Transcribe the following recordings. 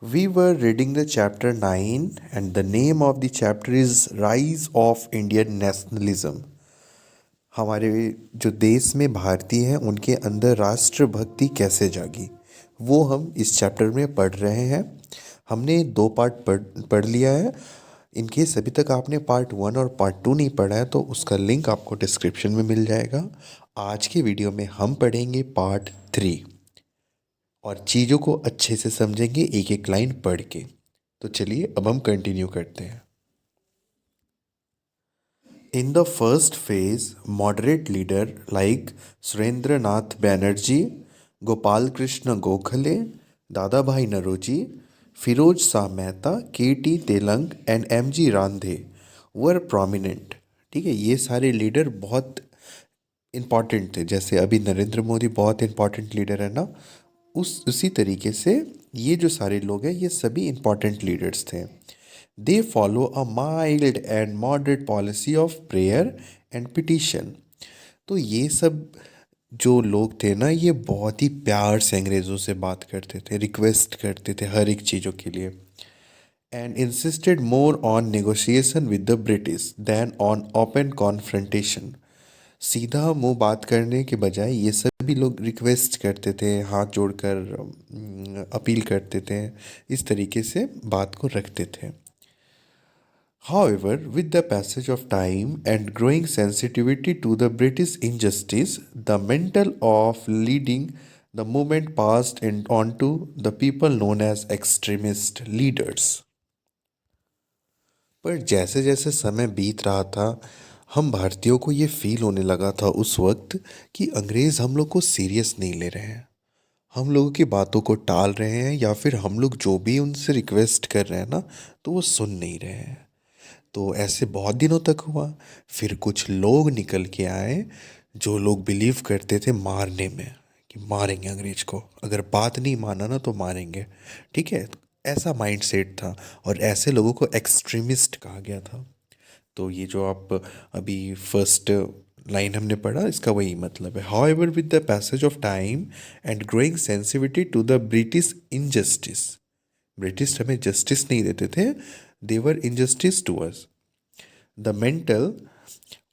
We were reading the chapter 9, and the name of the chapter is Rise of Indian Nationalism. हमारे जो देश में भारतीय हैं उनके अंदर राष्ट्रभक्ति कैसे जागी, वो हम इस चैप्टर में पढ़ रहे हैं। हमने दो पार्ट पढ़ लिया है। इन केस अभी तक आपने पार्ट 1 और पार्ट 2 नहीं पढ़ा है तो उसका लिंक आपको डिस्क्रिप्शन में मिल जाएगा। आज के वीडियो में हम पढ़ेंगे पार्ट 3 और चीज़ों को अच्छे से समझेंगे एक एक लाइन पढ़ के। तो चलिए अब हम कंटिन्यू करते हैं। In the first phase, moderate leaders like Surendranath Banerjee, Gopal Krishna Gokhale, Dadabhai Naroji, Firoz Shah Mehta, K.T. Telang and M.G. Randhe were prominent। ठीक है, ये सारे लीडर बहुत इम्पॉर्टेंट थे। जैसे अभी नरेंद्र मोदी बहुत इम्पॉर्टेंट लीडर है ना, उसी तरीके से ये जो सारे लोग हैं ये सभी इम्पॉर्टेंट लीडर्स थे। They follow a mild and moderate policy of prayer and petition. तो ये सब जो लोग थे ना, ये बहुत ही प्यार से अंग्रेज़ों से बात करते थे, रिक्वेस्ट करते थे हर एक चीज़ों के लिए। And insisted more on negotiation with the British than on open confrontation. सीधा मुंह बात करने के बजाय ये सभी लोग रिक्वेस्ट करते थे, हाथ जोड़कर अपील करते थे, इस तरीके से बात को रखते थे। However, with the passage of time and growing sensitivity to the British injustice, the mental of leading the movement passed on to the people known as extremist leaders। पर जैसे जैसे समय बीत रहा था, हम भारतीयों को ये फील होने लगा था उस वक्त कि अंग्रेज़ हम लोग को सीरियस नहीं ले रहे हैं, हम लोगों की बातों को टाल रहे हैं, या फिर हम लोग जो भी उनसे रिक्वेस्ट कर रहे हैं ना तो वो सुन नहीं रहे हैं। तो ऐसे बहुत दिनों तक हुआ। फिर कुछ लोग निकल के आए जो लोग बिलीव करते थे मारने में, कि मारेंगे अंग्रेज को, अगर बात नहीं माना ना तो मारेंगे। ठीक है, ऐसा माइंड सेट था और ऐसे लोगों को एक्सट्रीमिस्ट कहा गया था। तो ये जो आप अभी फर्स्ट लाइन हमने पढ़ा, इसका वही मतलब है। However with the passage of time and growing sensitivity to the British injustice, British हमें जस्टिस नहीं देते थे, their injustice to us. The mental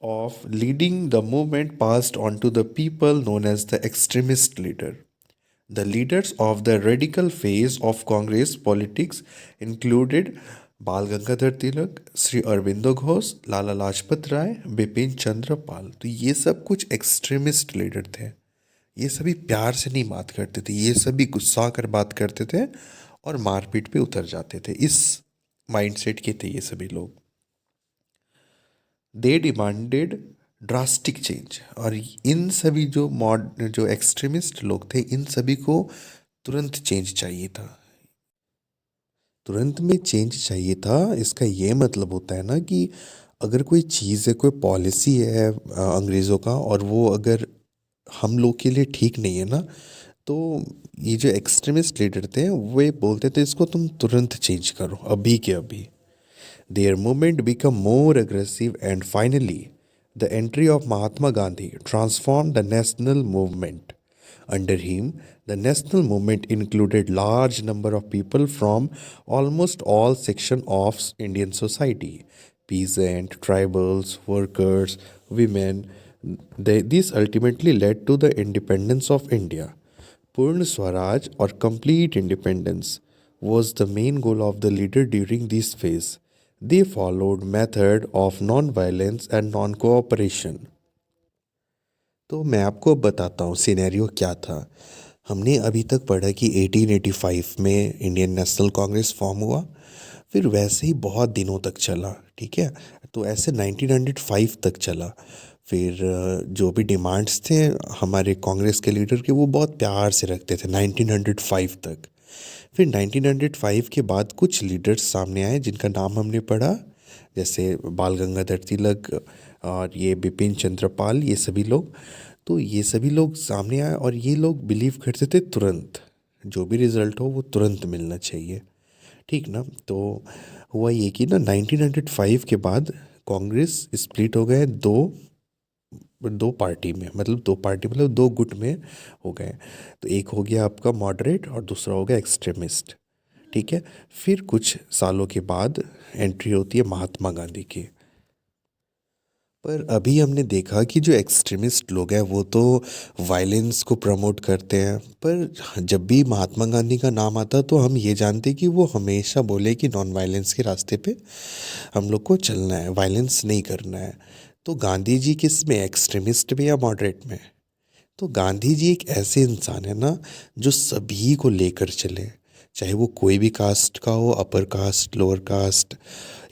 of leading the movement passed on to the people known as the extremist leader. The leaders of the radical phase of Congress politics included बाल गंगाधर तिलक, श्री अरविंदो घोष, लाला लाजपत राय, बिपिन चंद्र पाल। तो ये सब कुछ extremist leader थे। ये सभी प्यार से नहीं बात करते थे, ये सभी गुस्सा कर बात करते थे और मारपीट पे उतर जाते थे। इस माइंडसेट के थे ये सभी लोग। They demanded drastic change. और इन सभी जो एक्सट्रीमिस्ट लोग थे, इन सभी को तुरंत चेंज चाहिए था, तुरंत में चेंज चाहिए था। इसका ये मतलब होता है ना कि अगर कोई चीज़ है, कोई पॉलिसी है अंग्रेज़ों का, और वो अगर हम लोग के लिए ठीक नहीं है ना, तो ये जो एक्सट्रीमिस्ट लीडर थे वे बोलते थे इसको तुम तुरंत चेंज करो, अभी के अभी। Their movement became more aggressive, and finally, the entry of Mahatma Gandhi transformed the national movement. Under him, the national movement included large number of people from almost all sections of Indian society: peasant, tribals, workers, women. This ultimately led to the independence of India. Purna Swaraj, or complete independence, was the main goal of the leader during this phase. They followed method of non-violence and non-cooperation। तो मैं आपको बताता हूँ scenario क्या था। हमने अभी तक पढ़ा कि 1885 में इंडियन नेशनल कांग्रेस फॉर्म हुआ, फिर वैसे ही बहुत दिनों तक चला। ठीक है, तो ऐसे 1905 तक चला। फिर जो भी डिमांड्स थे हमारे कांग्रेस के लीडर के, वो बहुत प्यार से रखते थे 1905 तक। फिर 1905 के बाद कुछ लीडर्स सामने आए जिनका नाम हमने पढ़ा, जैसे बाल गंगाधर तिलक और ये बिपिन चंद्र पाल, ये सभी लोग। तो ये सभी लोग सामने आए और ये लोग बिलीव करते थे तुरंत जो भी रिज़ल्ट हो वो तुरंत मिलना चाहिए। ठीक ना, तो हुआ ये कि ना 1905 के बाद कांग्रेस स्प्लिट हो गए दो दो पार्टी में, मतलब दो पार्टी मतलब दो गुट में हो गए। तो एक हो गया आपका मॉडरेट और दूसरा हो गया एक्सट्रीमिस्ट। ठीक है। फिर कुछ सालों के बाद एंट्री होती है महात्मा गांधी की। पर अभी हमने देखा कि जो एक्सट्रीमिस्ट लोग हैं वो तो वायलेंस को प्रमोट करते हैं, पर जब भी महात्मा गांधी का नाम आता तो हम ये जानते कि वो हमेशा बोले कि नॉन वायलेंस के रास्ते पे हम लोग को चलना है, वायलेंस नहीं करना है। तो गांधी जी किस में, एक्सट्रीमिस्ट में या मॉडरेट में? तो गांधी जी एक ऐसे इंसान है ना जो सभी को लेकर चले, चाहे वो कोई भी कास्ट का हो, अपर कास्ट, लोअर कास्ट,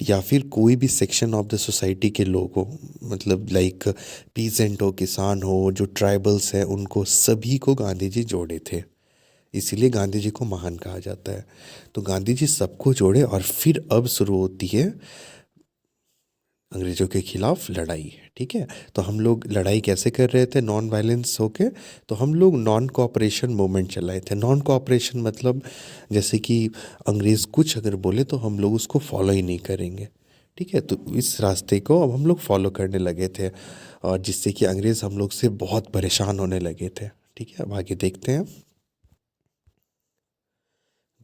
या फिर कोई भी सेक्शन ऑफ द सोसाइटी के लोग हो, मतलब लाइक पीजेंट हो, किसान हो, जो ट्राइबल्स हैं, उनको सभी को गांधी जी जोड़े थे। इसीलिए गांधी जी को महान कहा जाता है। तो गांधी जी सबको जोड़े और फिर अब शुरू होती है अंग्रेज़ों के खिलाफ लड़ाई। ठीक है। तो हम लोग लड़ाई कैसे कर रहे थे नॉन वायलेंस होके? तो हम लोग नॉन कोऑपरेशन मूवमेंट चलाए थे। नॉन कोऑपरेशन मतलब जैसे कि अंग्रेज़ कुछ अगर बोले तो हम लोग उसको फॉलो ही नहीं करेंगे। ठीक है। तो इस रास्ते को अब हम लोग फॉलो करने लगे थे, और जिससे कि अंग्रेज़ हम लोग से बहुत परेशान होने लगे थे। ठीक है, अब आगे देखते हैं।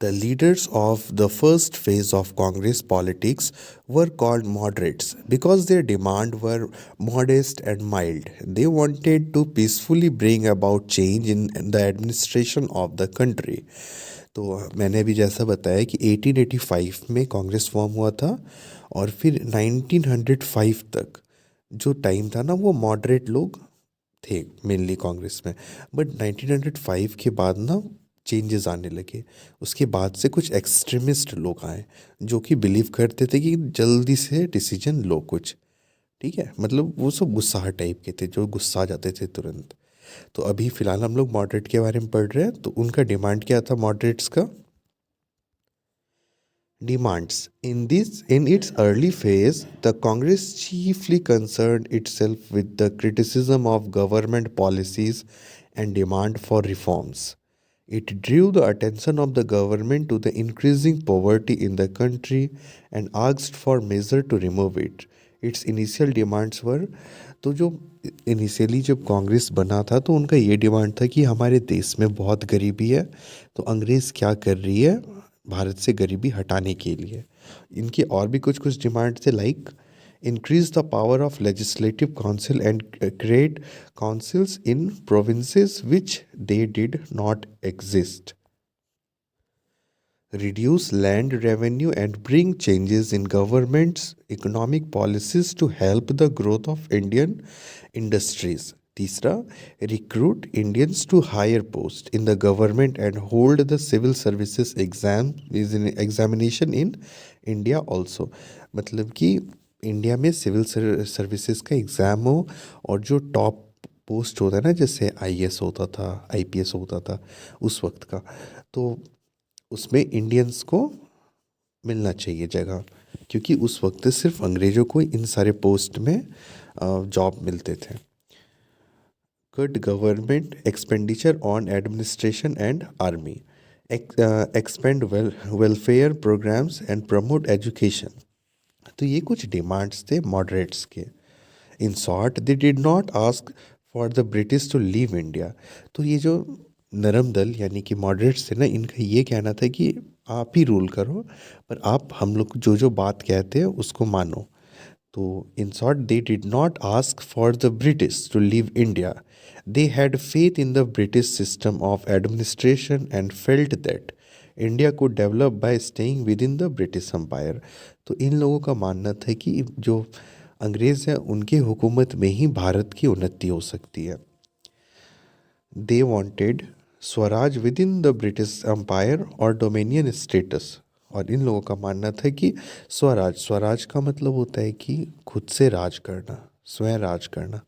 The leaders of the first phase of Congress politics were called moderates because their demands were modest and mild. They wanted to peacefully bring about change in the administration of the country. तो मैंने अभी जैसा बताया कि 1885 में Congress form हुआ था, और फिर 1905 तक जो टाइम था ना वो मॉडरेट लोग थे मेनली कांग्रेस में। बट 1905 के बाद ना चेंजेस आने लगे। उसके बाद से कुछ एक्सट्रीमिस्ट लोग आए जो कि बिलीव करते थे कि जल्दी से डिसीजन लो कुछ। ठीक है, मतलब वो सब गुस्सा टाइप के थे जो गुस्सा आ जाते थे तुरंत। तो अभी फ़िलहाल हम लोग मॉडरेट के बारे में पढ़ रहे हैं। तो उनका डिमांड क्या था मॉडरेट्स का? Demands. In its early phase, the Congress chiefly concerned itself with the criticism of government policies and demand for reforms. It drew the attention of the government to the increasing poverty in the country and asked for measure to remove it. Its initial demands were, तो जो initially जब कांग्रेस बना था तो उनका ये demand था कि हमारे देश में बहुत गरीबी है, तो अंग्रेज़ क्या कर रही है भारत से गरीबी हटाने के लिए। इनकी और भी कुछ कुछ डिमांड थे, like increase the power of legislative council and create councils in provinces which they did not exist, reduce land revenue and bring changes in government's economic policies to help the growth of Indian industries. तीसरा, recruit Indians to higher post in the government and hold the civil services examination in India also. मतलब कि India में civil services का exam हो, और जो top post होता है ना, जैसे आईएएस होता था, आईपीएस होता था उस वक्त का, तो उसमें इंडियंस को मिलना चाहिए जगह, क्योंकि उस वक्त सिर्फ अंग्रेज़ों को इन सारे पोस्ट में जॉब मिलते थे। Cut government expenditure on administration and army, expand welfare programmes and promote education. तो ये कुछ डिमांड्स थे मॉडरेट्स के। In short they did not ask for the British to leave India. तो ये जो नरम दल यानी कि मॉडरेट्स थे ना, इनका ये कहना था कि आप ही रूल करो, पर आप हम लोग जो जो बात कहते हैं उसको मानो। तो in short they did not ask for the British to leave India, they had faith in the British system of administration and felt that India could develop by staying within the British empire. तो इन लोगों का मानना था कि जो अंग्रेज़ हैं उनके हुकूमत में ही भारत की उन्नति हो सकती है। They wanted swaraj within the British empire और डोमिनियन स्टेटस। और इन लोगों का मानना था कि स्वराज, स्वराज का मतलब होता है कि खुद से राज करना, स्वयं राज करना।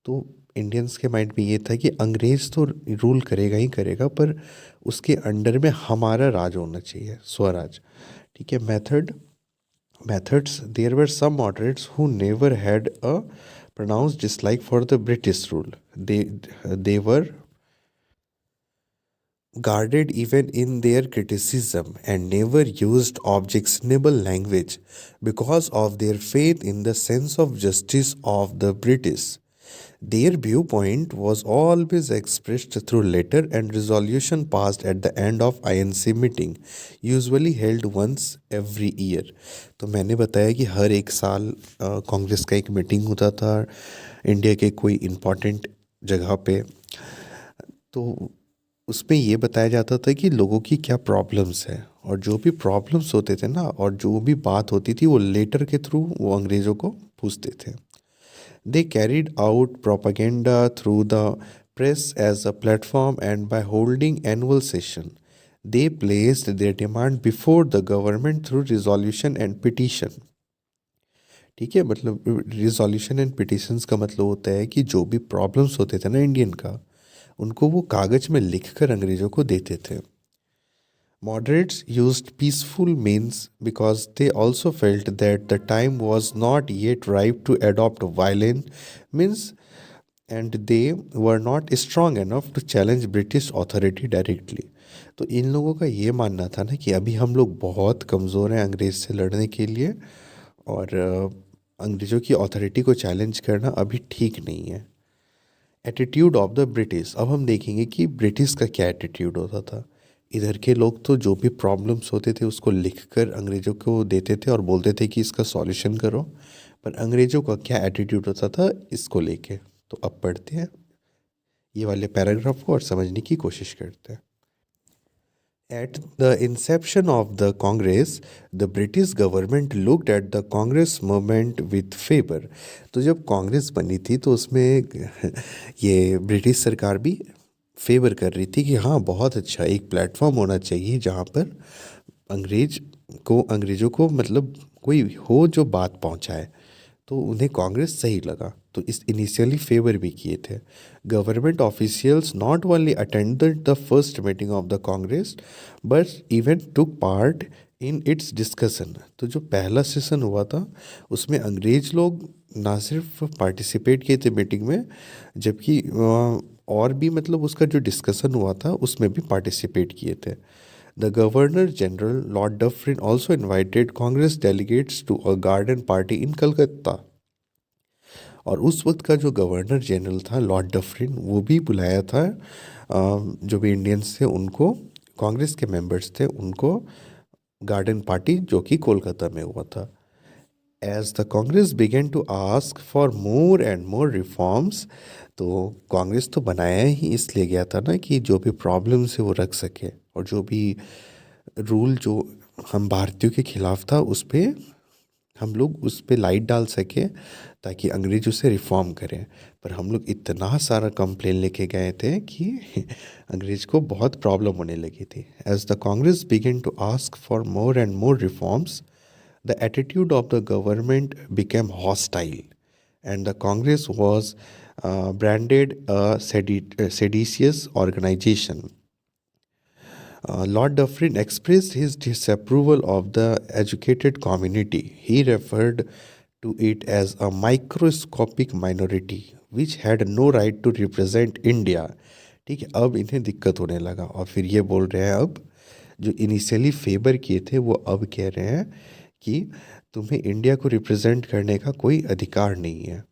तो इंडियंस के माइंड में ये था कि अंग्रेज़ तो रूल करेगा ही करेगा, पर उसके अंडर में हमारा राज होना चाहिए, स्वराज। ठीक है। Methods, there were some moderates who never had a pronounced dislike for the British rule. They were guarded even in their criticism and never used objectionable language because of their faith in the sense of justice of the British. Their viewpoint was always expressed through letter and resolution passed at the end of INC meeting, usually held once every year. तो मैंने बताया कि हर एक साल कांग्रेस का एक meeting होता था इंडिया के कोई इम्पोर्टेंट जगह पे। तो उसमें ये बताया जाता था कि लोगों की क्या प्रॉब्लम्स है, और जो भी प्रॉब्लम्स होते थे ना, और जो भी बात होती थी वो लेटर के थ्रू वो अंग्रेज़ों को पूछते थे। They carried out propaganda through the press as a platform, and by holding annual session, they placed their demand before the government through resolution and petition. ठीक है, मतलब रिजोल्यूशन एंड पिटिशंस का मतलब होता है कि जो भी प्रॉब्लम्स होते थे ना इंडियन का, उनको वो कागज़ में लिखकर अंग्रेज़ों को देते थे। Moderates used peaceful means because they also felt that the time was not yet ripe to adopt violent means, and they were not strong enough to challenge British authority directly. तो इन लोगों का ये मानना था ना कि अभी हम लोग बहुत कमज़ोर हैं अंग्रेज़ से लड़ने के लिए, और अंग्रेज़ों की अथॉरिटी को चैलेंज करना अभी ठीक नहीं है। एटीट्यूड ऑफ द ब्रिटिश, अब हम देखेंगे कि ब्रिटिश का क्या एटीट्यूड होता था। इधर के लोग तो जो भी प्रॉब्लम्स होते थे उसको लिखकर अंग्रेज़ों को देते थे और बोलते थे कि इसका सॉल्यूशन करो, पर अंग्रेज़ों का क्या एटीट्यूड होता था इसको लेके। तो अब पढ़ते हैं ये वाले पैराग्राफ को और समझने की कोशिश करते हैं। At the inception of the Congress, the British government looked at the Congress movement with favor. तो जब कांग्रेस बनी थी तो उसमें ये ब्रिटिश सरकार भी फेवर कर रही थी कि हाँ बहुत अच्छा एक प्लेटफॉर्म होना चाहिए जहाँ पर अंग्रेज़ों को मतलब कोई हो जो बात पहुँचाए। तो उन्हें कांग्रेस सही लगा, तो इस इनिशियली फेवर भी किए थे। Government officials not only attended the first meeting of the Congress but even took part in its discussion. तो जो पहला सेशन हुआ था उसमें अंग्रेज लोग ना सिर्फ पार्टिसिपेट किए थे मीटिंग में, जबकि और भी मतलब उसका जो डिस्कशन हुआ था उसमें भी पार्टिसिपेट किए थे। The Governor General Lord Dufferin also invited Congress delegates to a garden party in Calcutta. और उस वक्त का जो गवर्नर जनरल था लॉर्ड डफरिन, वो भी बुलाया था जो भी इंडियंस थे उनको, कांग्रेस के मेंबर्स थे उनको, गार्डन पार्टी जो कि कोलकाता में हुआ था। As the Congress began to ask for more and more reforms, तो कांग्रेस तो बनाया ही इसलिए गया था ना कि जो भी प्रॉब्लम्स है वो रख सके, और जो भी रूल जो हम भारतीयों के खिलाफ था उस पर हम लोग उस पर लाइट डाल सके ताकि अंग्रेज उसे रिफॉर्म करें। पर हम लोग इतना सारा कंप्लेन लेके गए थे कि अंग्रेज को बहुत प्रॉब्लम होने लगी थी। As the Congress began to ask for more and more reforms, the attitude of the government became hostile, and the Congress was branded a seditious organization. Lord Dufferin expressed his disapproval of the educated community. He referred to it as a microscopic minority which had no right to represent India. ठीक है, अब इन्हें दिक्कत होने लगा और फिर ये बोल रहे हैं अब जो इनिशियली फेवर किए थे वो अब कह रहे हैं कि तुम्हें इंडिया को रिप्रेजेंट करने का कोई अधिकार नहीं है।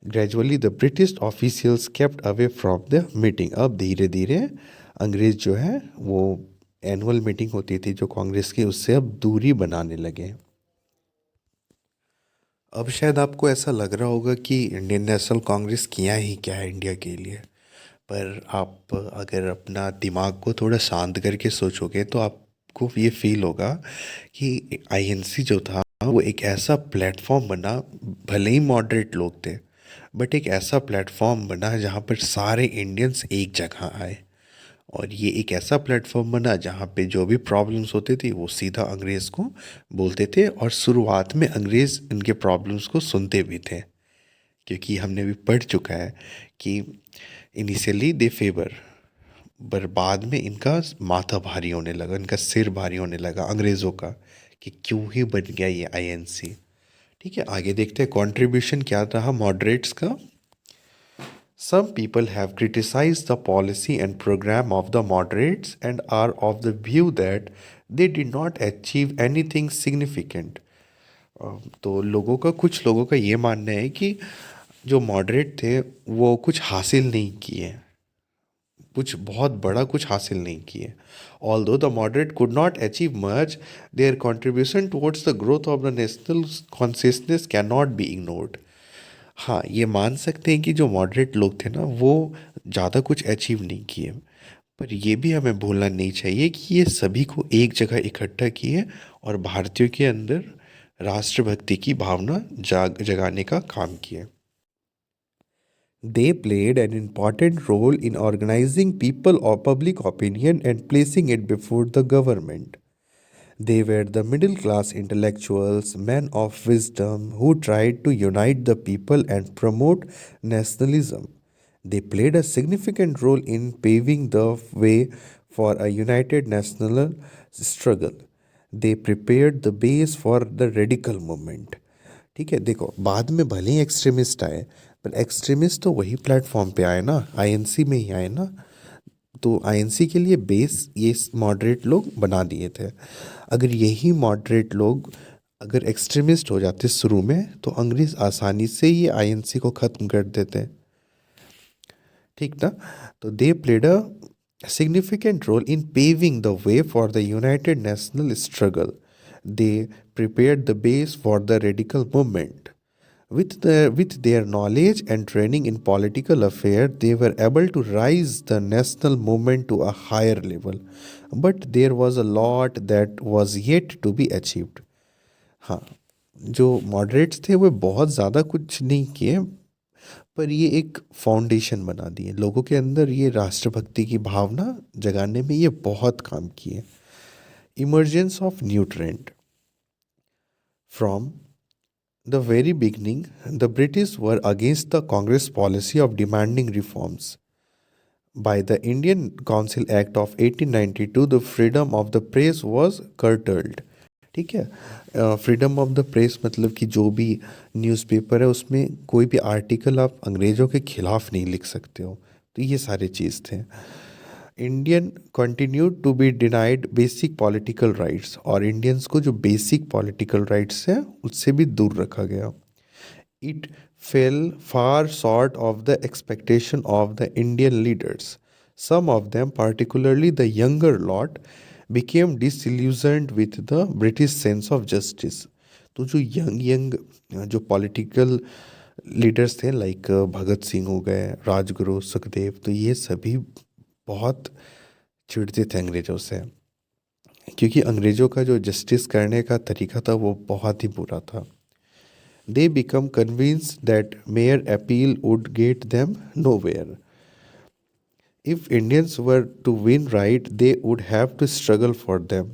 Gradually the British officials kept away from the meeting. अब धीरे धीरे अंग्रेज जो है वो एनुअल मीटिंग होती थी जो कांग्रेस की, उससे अब दूरी बनाने लगे। अब शायद आपको ऐसा लग रहा होगा कि इंडियन नेशनल कांग्रेस किया ही क्या है इंडिया के लिए, पर आप अगर अपना दिमाग को थोड़ा शांत करके सोचोगे तो आपको ये फील होगा कि आईएनसी जो था वो एक ऐसा प्लेटफॉर्म बना, भले ही मॉडरेट लोग थे बट एक ऐसा प्लेटफॉर्म बना जहाँ पर सारे इंडियंस एक जगह आए, और ये एक ऐसा प्लेटफॉर्म बना जहाँ पे जो भी प्रॉब्लम्स होती थी वो सीधा अंग्रेज़ को बोलते थे, और शुरुआत में अंग्रेज़ इनके प्रॉब्लम्स को सुनते भी थे, क्योंकि हमने भी पढ़ चुका है कि इनिशियली दे फेवर, पर बाद में इनका माथा भारी होने लगा, इनका सिर भारी होने लगा अंग्रेज़ों का कि क्यों ही बन गया ये आईएनसी। ठीक है, आगे देखते हैं कंट्रीब्यूशन क्या रहा मॉडरेट्स का। Some people have criticized the policy and program of the moderates and are of the view that they did not achieve anything significant. तो कुछ लोगों का ये मानना है कि जो मॉडरेट थे वो कुछ हासिल नहीं किए, कुछ बहुत बड़ा कुछ हासिल नहीं किए. Although the moderate could not achieve much, their contribution towards the growth of the national consciousness cannot be ignored. हाँ, ये मान सकते हैं कि जो मॉडरेट लोग थे ना वो ज़्यादा कुछ अचीव नहीं किए, पर ये भी हमें भूलना नहीं चाहिए कि ये सभी को एक जगह इकट्ठा किए और भारतीयों के अंदर राष्ट्रभक्ति की भावना जगाने का काम किए. They played an important role in organizing people or public opinion and placing it before the government. They were the middle class intellectuals, men of wisdom, who tried to unite the people and promote nationalism. They played a significant role in paving the way for a united national struggle. They prepared the base for the radical movement. ठीक है, देखो बाद में भले ही extremist आए, पर extremist तो वही प्लेटफॉर्म पे आए ना, आईएनसी में ही आए ना. तो आईएनसी के लिए बेस ये मॉडरेट लोग बना दिए थे. अगर यही मॉडरेट लोग अगर एक्सट्रीमिस्ट हो जाते शुरू में, तो अंग्रेज आसानी से ये आईएनसी को ख़त्म कर देते. ठीक ना. तो they played a significant role in paving the way for the united national struggle. They prepared the base for the radical movement. With their knowledge and training in political affairs, they were able to rise the national movement to a higher level. But there was a lot that was yet to be achieved. हाँ, जो moderates थे वो बहुत ज़्यादा कुछ नहीं किए, पर ये एक फाउंडेशन बना दिए लोगों के अंदर, ये राष्ट्रभक्ति की भावना जगाने में ये बहुत काम किए. Emergence of new trend. From the very beginning, the British were against the Congress policy of demanding reforms. By the Indian Council Act of 1892, the freedom of the press was curtailed. ठीक है, freedom of the press मतलब कि जो भी newspaper है उसमें कोई भी आर्टिकल आप अंग्रेज़ों के खिलाफ नहीं लिख सकते हो. तो ये सारे चीज़ थे. Indian continued to be denied basic political rights, और इंडियंस को जो बेसिक पॉलिटिकल राइट्स हैं उससे भी दूर रखा गया. It fell far short of the expectation of the Indian leaders. Some of them, particularly the younger lot, became disillusioned with the British sense of justice. तो जो यंग जो पॉलिटिकल लीडर्स थे लाइक भगत सिंह हो गए, राजगुरु, सुखदेव, तो ये सभी बहुत चिढ़ते थे अंग्रेज़ों से, क्योंकि अंग्रेज़ों का जो जस्टिस करने का तरीका था वो बहुत ही बुरा था. They become convinced that mere appeal would get them nowhere. If Indians were to win right, they would have to struggle for them.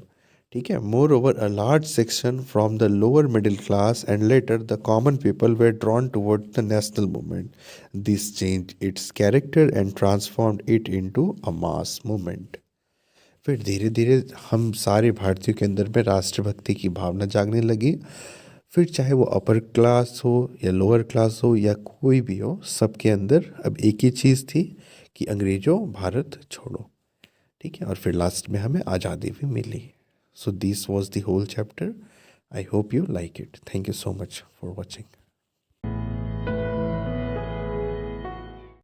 ठीक है. Moreover a large section from the lower middle class and later the common people were drawn toward the national movement. This change its character and transformed it into a mass movement. फिर धीरे धीरे हम सारे भारतीयों के अंदर में राष्ट्रभक्ति की भावना जागने लगी. फिर चाहे वो अपर क्लास हो या लोअर क्लास हो या कोई भी हो, सबके अंदर अब एक ही चीज़ थी कि अंग्रेज़ों भारत छोड़ो. ठीक है. और फिर लास्ट में हमें आज़ादी भी मिली. So this was the whole chapter. I hope you like it. Thank you so much for watching.